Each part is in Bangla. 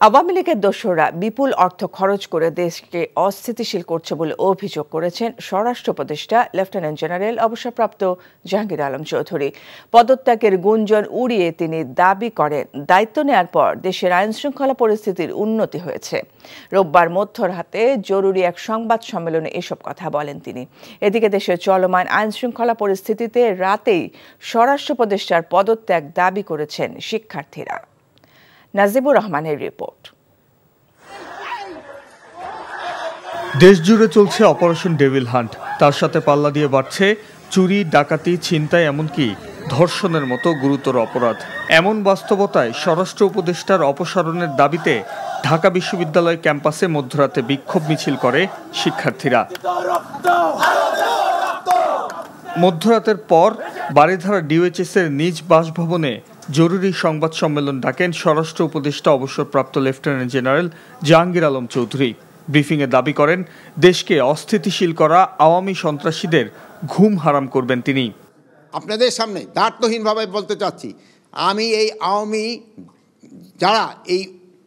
আওয়ামী লীগের দোসররা বিপুল অর্থ খরচ করে দেশকে অস্থিতিশীল করছে বলে অভিযোগ করেছেন স্বরাষ্ট্র উপদেষ্টা লেফটেন্যান্ট জেনারেল অবসরপ্রাপ্ত জাহাঙ্গীর আলম চৌধুরী। পদত্যাগের গুঞ্জন উড়িয়ে তিনি দাবি করেন, দায়িত্ব নেয়ার পর দেশের আইনশৃঙ্খলা পরিস্থিতির উন্নতি হয়েছে। রোববার মধ্যরাতে জরুরি এক সংবাদ সম্মেলনে এসব কথা বলেন তিনি। এদিকে দেশের চলমান আইনশৃঙ্খলা পরিস্থিতিতে রাতেই স্বরাষ্ট্র উপদেষ্টার পদত্যাগ দাবি করেছেন শিক্ষার্থীরা। নাজিবুর রহমানের রিপোর্ট। দেশ জুড়ে চলছে অপারেশন ডেভিল হান্ট। তার সাথে পাল্লা দিয়ে বাড়ছে চুরি, ডাকাতি, ছিনতাই, এমনকি ধর্ষণের মতো গুরুতর অপরাধ। এমন বাস্তবতায় স্বরাষ্ট্র উপদেষ্টার অপসারণের দাবিতে ঢাকা বিশ্ববিদ্যালয় ক্যাম্পাসে মধ্যরাতে বিক্ষোভ মিছিল করে শিক্ষার্থীরা। মধ্যরাতের পর বারিধারা ডিওএইচএস এর নিজ বাসভবনে জরুরি সংবাদ সম্মেলন ডাকেন স্বরাষ্ট্র উপদেষ্টা অবসরপ্রাপ্ত লেফটেন্যান্ট জেনারেল জাহাঙ্গীর আলম চৌধুরী। ব্রিফিংয়ে দাবি করেন, দেশকে অস্থিতিশীল করা আওয়ামী সন্ত্রাসীদের ঘুম হারাম করবেন তিনি। আপনাদের সামনে দ্বার্থহীনভাবে বলতে চাচ্ছি, আমি এই আওয়ামী যারা এই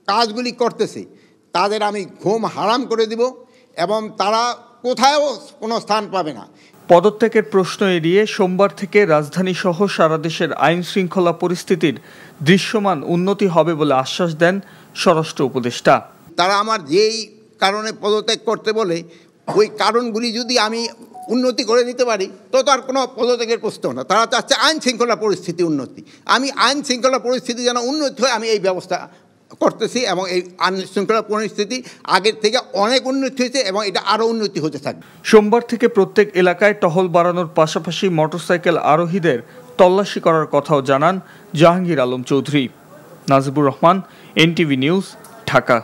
কাজগুলি করতেছে তাদের আমি ঘুম হারাম করে দিব এবং তারা কোথাও কোনো স্থান পাবে না। পদত্যাগের প্রশ্ন এড়িয়ে সোমবার থেকে রাজধানী সহ সারা দেশের আইন শৃঙ্খলা পরিস্থিতির দৃশ্যমান উন্নতি হবে বলে আশ্বাস দেন স্বরাষ্ট্র উপদেষ্টা। তারা আমার যেই কারণে পদত্যাগ করতে বলে ওই কারণগুলি যদি আমি উন্নতি করে নিতে পারি তো তার কোনো পদত্যাগের প্রশ্ন না। তারা চাচ্ছে আইন শৃঙ্খলা পরিস্থিতি উন্নতি। আমি আইন শৃঙ্খলা পরিস্থিতি যেন উন্নতি হয় আমি এই ব্যবস্থা করতেছি এবং এই আইন শৃঙ্খলা পরিস্থিতি আগের থেকে অনেক উন্নতি হয়েছে এবং এটা আরও উন্নতি হতে থাকবে। সোমবার থেকে প্রত্যেক এলাকায় টহল বাড়ানোর পাশাপাশি মোটরসাইকেল আরোহীদের তল্লাশি করার কথাও জানান জাহাঙ্গীর আলম চৌধুরী। Najibur Rahman, NTV news, Dhaka.